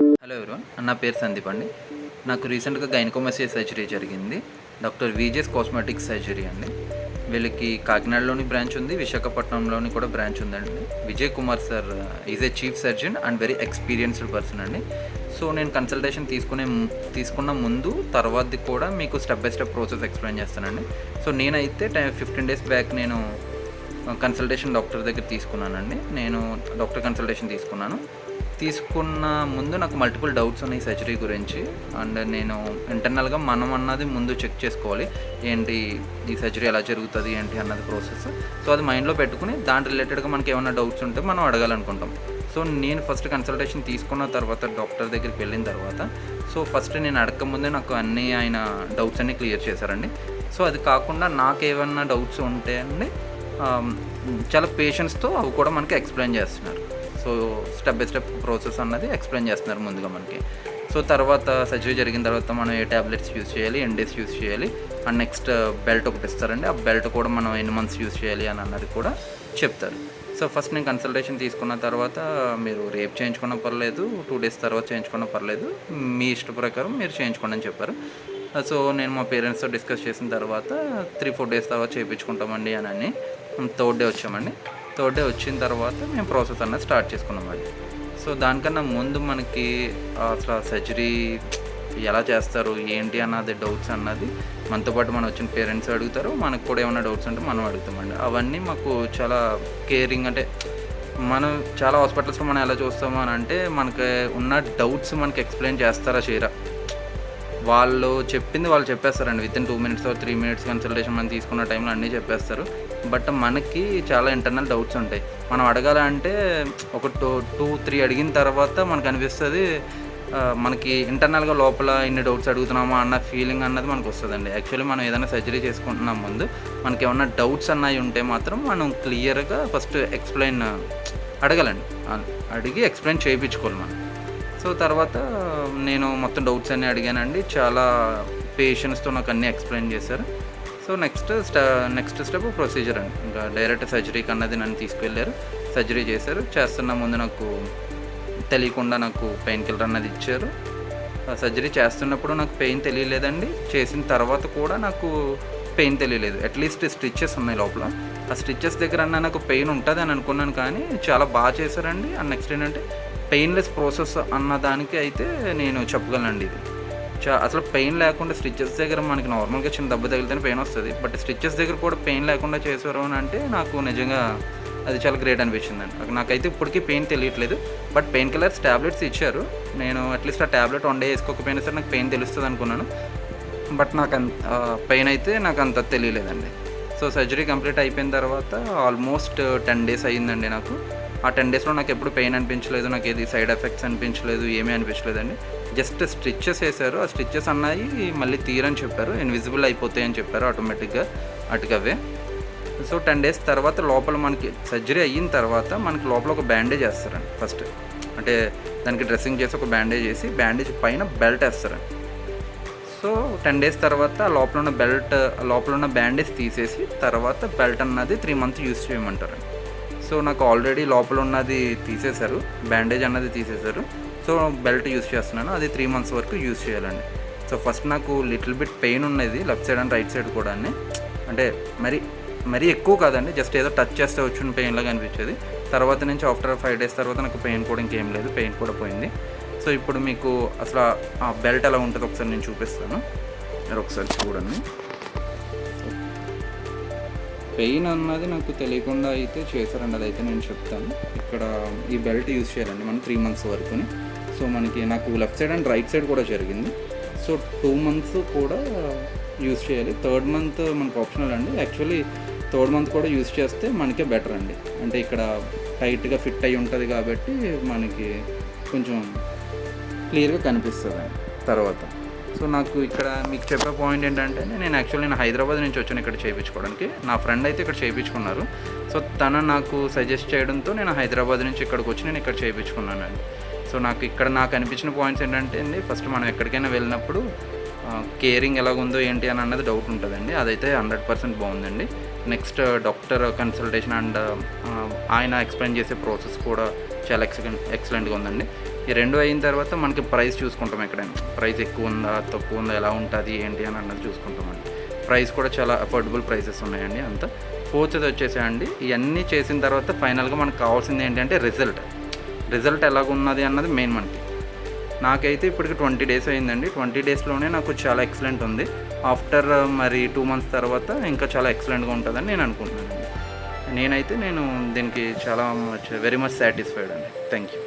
Hello everyone, నా పేరు సందీప్ అండి. నాకు రీసెంట్గా గైనకోమస్టియా సర్జరీ జరిగింది. డాక్టర్ విజేస్ కాస్మెటిక్స్ సర్జరీ అండి. వీళ్ళకి కాకినాడలోని బ్రాంచ్ ఉంది, విశాఖపట్నంలోని కూడా బ్రాంచ్ ఉందండి. Vijay Kumar sir is a chief surgeon and very experienced person అండి. సో నేను కన్సల్టేషన్ తీసుకున్న ముందు తర్వాతది కూడా మీకు step by step process explain చేస్తానండి. సో నేనైతే 15 days బ్యాక్ నేను కన్సల్టేషన్ డాక్టర్ దగ్గర తీసుకున్నానండి. నేను డాక్టర్ కన్సల్టేషన్ తీసుకున్న ముందు నాకు మల్టిపుల్ డౌట్స్ ఉన్నాయి సర్జరీ గురించి. అండ్ నేను ఇంటర్నల్గా మనం అన్నది ముందు చెక్ చేసుకోవాలి, ఏంటి ఈ సర్జరీ ఎలా జరుగుతుంది ఏంటి అన్నది ప్రాసెస్. సో అది మైండ్లో పెట్టుకుని దాని రిలేటెడ్గా మనకి ఏమైనా డౌట్స్ ఉంటే మనం అడగాలనుకుంటాం. సో నేను ఫస్ట్ కన్సల్టేషన్ తీసుకున్న తర్వాత డాక్టర్ దగ్గరికి వెళ్ళిన తర్వాత ఫస్ట్ నేను అడగకముందే నాకు ఆయన డౌట్స్ అన్నీ క్లియర్ చేశారండి. సో అది కాకుండా నాకేమన్నా డౌట్స్ ఉంటే అండి చాలా పేషెన్స్తో అవి కూడా మనకి ఎక్స్ప్లెయిన్ చేస్తున్నారు. So step by step process అన్నది ఎక్స్ప్లెయిన్ చేస్తున్నారు ముందుగా మనకి. సో తర్వాత సర్జరీ జరిగిన తర్వాత మనం ఏ ట్యాబ్లెట్స్ యూజ్ చేయాలి, ఎన్ని డేస్ యూజ్ చేయాలి, అండ్ నెక్స్ట్ బెల్ట్ ఒకటి ఇస్తారండి. ఆ బెల్ట్ కూడా మనం ఎన్ని మంత్స్ యూజ్ చేయాలి అని అన్నది కూడా చెప్తారు. సో ఫస్ట్ నేను కన్సల్టేషన్ తీసుకున్న తర్వాత మీరు రేపు చేయించుకున్న పర్లేదు, 2 days తర్వాత చేయించుకున్న పర్లేదు, మీ ఇష్ట ప్రకారం మీరు చేయించుకోండి అని చెప్పారు. సో నేను మా పేరెంట్స్తో డిస్కస్ చేసిన తర్వాత 3-4 days తర్వాత చేయించుకుంటామండి అని 3rd day వచ్చామండి. 3rd day వచ్చిన తర్వాత మేము ప్రాసెస్ అన్నది స్టార్ట్ చేసుకున్నామండి. సో దానికన్నా ముందు మనకి అసలు సర్జరీ ఎలా చేస్తారు ఏంటి అన్నది డౌట్స్ అన్నది మనతో పాటు మనం వచ్చిన పేరెంట్స్ అడుగుతారు, మనకు కూడా ఏమైనా డౌట్స్ ఉంటే మనం అడుగుతామండి. అవన్నీ మాకు చాలా కేరింగ్, అంటే మనం చాలా హాస్పిటల్స్లో మనం ఎలా చూస్తాము అని అంటే మనకి ఉన్న డౌట్స్ మనకి ఎక్స్ప్లెయిన్ చేస్తారా చేయరా, వాళ్ళు చెప్పింది వాళ్ళు చెప్పేస్తారండి. Within 2 minutes or 3 minutes consultation మనం తీసుకున్న టైంలో అన్నీ చెప్పేస్తారు. బట్ మనకి చాలా ఇంటర్నల్ డౌట్స్ ఉంటాయి. మనం అడగాలంటే ఒక 2-3 అడిగిన తర్వాత మనకు అనిపిస్తుంది మనకి ఇంటర్నల్గా లోపల ఇన్ని డౌట్స్ అడుగుతున్నామా అన్న ఫీలింగ్ అన్నది మనకు వస్తుందండి. యాక్చువల్లీ మనం ఏదైనా సర్జరీ చేసుకుంటున్నాం ముందు మనకి ఏమన్నా డౌట్స్ అన్నవి ఉంటే మాత్రం మనం క్లియర్గా ఫస్ట్ అడగాలండి, అడిగి ఎక్స్ప్లెయిన్ చేయించుకోవాలి మనం. సో తర్వాత నేను మొత్తం డౌట్స్ అన్నీ అడిగానండి. చాలా పేషెన్స్తో నాకు అన్నీ ఎక్స్ప్లెయిన్ చేశారు. సో నెక్స్ట్ స్టెప్ ప్రొసీజర్ అండి. ఇంకా డైరెక్ట్ సర్జరీకి అన్నది నన్ను తీసుకెళ్ళారు, సర్జరీ చేస్తున్న ముందు నాకు తెలియకుండా నాకు పెయిన్ కిల్లర్ అన్నది ఇచ్చారు. సర్జరీ చేస్తున్నప్పుడు నాకు పెయిన్ తెలియలేదండి, చేసిన తర్వాత కూడా నాకు పెయిన్ తెలియలేదు. అట్లీస్ట్ స్టిచ్చెస్ ఉన్నాయి లోపల, ఆ స్టిచ్చెస్ దగ్గర అన్న నాకు పెయిన్ ఉంటుంది అని అనుకున్నాను, కానీ చాలా బాగా చేశారండి. అండ్ నెక్స్ట్ ఏంటంటే పెయిన్లెస్ ప్రాసెస్ అన్నదానికి అయితే నేను చెప్పగలనండి. ఇది అసలు పెయిన్ లేకుండా స్టిచ్చెస్ దగ్గర మనకి నార్మల్గా చిన్న దెబ్బ తగిలితేనే పెయిన్ వస్తుంది, బట్ స్టిచ్చెస్ దగ్గర కూడా పెయిన్ లేకుండా చేశారు అని అంటే నాకు నిజంగా అది చాలా గ్రేట్ అనిపించిందండి. నాకైతే ఇప్పటికీ పెయిన్ తెలియట్లేదు, బట్ పెయిన్ కిల్లర్స్ ట్యాబ్లెట్స్ ఇచ్చారు. నేను అట్లీస్ట్ ఆ ట్యాబ్లెట్ 1 day వేసుకోకపోయినా సరే నాకు పెయిన్ తెలుస్తుంది అనుకున్నాను, బట్ నాకు పెయిన్ అయితే నాకు అంత తెలియలేదండి. సో సర్జరీ కంప్లీట్ అయిపోయిన తర్వాత ఆల్మోస్ట్ 10 days అయ్యిందండి నాకు. ఆ 10 daysలో నాకు ఎప్పుడు పెయిన్ అనిపించలేదు, నాకు ఏది సైడ్ ఎఫెక్ట్స్ అనిపించలేదు, ఏమీ అనిపించలేదండి. జస్ట్ స్టిచ్చెస్ వేశారు, ఆ స్టిచ్చెస్ అన్నాయి మళ్ళీ తీరని చెప్పారు, ఇన్విజిబుల్ అయిపోతాయి అని చెప్పారు ఆటోమేటిక్గా అటుకవే. సో 10 days తర్వాత లోపల మనకి సర్జరీ అయిన తర్వాత మనకి లోపల ఒక బ్యాండేజ్ వేస్తారండి. ఫస్ట్ అంటే దానికి డ్రెస్సింగ్ చేసి ఒక బ్యాండేజ్ వేసి బ్యాండేజ్ పైన బెల్ట్ వేస్తారండి. సో 10 days తర్వాత లోపల ఉన్న బ్యాండేజ్ తీసేసి తర్వాత బెల్ట్ అన్నది 3 months యూజ్ చేయమంటారండి. సో నాకు ఆల్రెడీ లోపల ఉన్నది తీసేశారు, బ్యాండేజ్ అన్నది తీసేశారు. సో బెల్ట్ యూజ్ చేస్తున్నాను, అది 3 months వరకు యూజ్ చేయాలండి. సో ఫస్ట్ నాకు లిటిల్ బిట్ పెయిన్ ఉన్నది left side and right side కూడా, అంటే మరీ ఎక్కువ కాదండి, జస్ట్ ఏదో టచ్ చేస్తే వచ్చిన పెయిన్ లాగా అనిపించేది. తర్వాత నుంచి ఆఫ్టర్ 5 days తర్వాత నాకు పెయిన్ కూడా ఇంకేం లేదు, పెయిన్ కూడా పోయింది. సో ఇప్పుడు మీకు అసలు ఆ బెల్ట్ ఎలా ఉంటుందో ఒకసారి నేను చూపిస్తాను, మీరు ఒకసారి చూడండి. పెయిన్ అన్నది నాకు తెలియకుండా అయితే చేశారండి, అదైతే నేను చెప్తాను. ఇక్కడ ఈ బెల్ట్ యూజ్ చేయాలండి మనం 3 months వరకుని. సో నాకు left side and right side కూడా జరిగింది. సో 2 months కూడా యూజ్ చేయాలి. 3rd month మనకు ఆప్షనల్ అండి. యాక్చువల్లీ 3rd month కూడా యూజ్ చేస్తే మనకే బెటర్ అండి, అంటే ఇక్కడ టైట్గా ఫిట్ అయి ఉంటుంది కాబట్టి మనకి కొంచెం క్లియర్గా కనిపిస్తుంది తర్వాత. సో నాకు ఇక్కడ మీకు చెప్పే పాయింట్ ఏంటంటే నేను హైదరాబాద్ నుంచి వచ్చాను ఇక్కడ చేయించుకోవడానికి. నా ఫ్రెండ్ అయితే ఇక్కడ చేయించుకున్నారు. సో తను నాకు సజెస్ట్ చేయడంతో నేను హైదరాబాద్ నుంచి ఇక్కడికి వచ్చి నేను ఇక్కడ చేయించుకున్నానండి. సో నాకు అనిపించిన పాయింట్స్ ఏంటంటే ఫస్ట్ మనం ఎక్కడికైనా వెళ్ళినప్పుడు కేరింగ్ ఎలాగుందో ఏంటి అని అన్నది డౌట్ ఉంటుందండి, అదైతే 100% బాగుందండి. నెక్స్ట్ డాక్టర్ కన్సల్టేషన్ అండ్ ఆయన ఎక్స్ప్లెయిన్ చేసే ప్రాసెస్ కూడా చాలా ఎక్సలెంట్గా ఉందండి. ఈ 2 అయిన తర్వాత మనకి ప్రైస్ చూసుకుంటాం ఎక్కడైనా. ప్రైస్ ఎక్కువ ఉందా, తక్కువ ఉందా, ఎలా ఉంటుంది ఏంటి అని అన్నది చూసుకుంటామండి. ప్రైస్ కూడా చాలా అఫోర్డబుల్ ప్రైసెస్ ఉన్నాయండి అంతా. ఫోర్త్ది వచ్చేసేయండి, ఇవన్నీ చేసిన తర్వాత ఫైనల్గా మనకు కావాల్సింది ఏంటంటే రిజల్ట్ ఎలాగున్నది అన్నది మెయిన్ మనకి. నాకైతే ఇప్పటికి 20 డేస్ అయిందండి. 20 డేస్లోనే నాకు చాలా ఎక్సలెంట్ ఉంది. ఆఫ్టర్ మరి 2 మంత్స్ తర్వాత ఇంకా చాలా ఎక్సలెంట్గా ఉంటుందని నేను అనుకుంటున్నానండి. నేను దీనికి చాలా వెరీ మచ్ సాటిస్ఫైడ్ అండి. Thank you.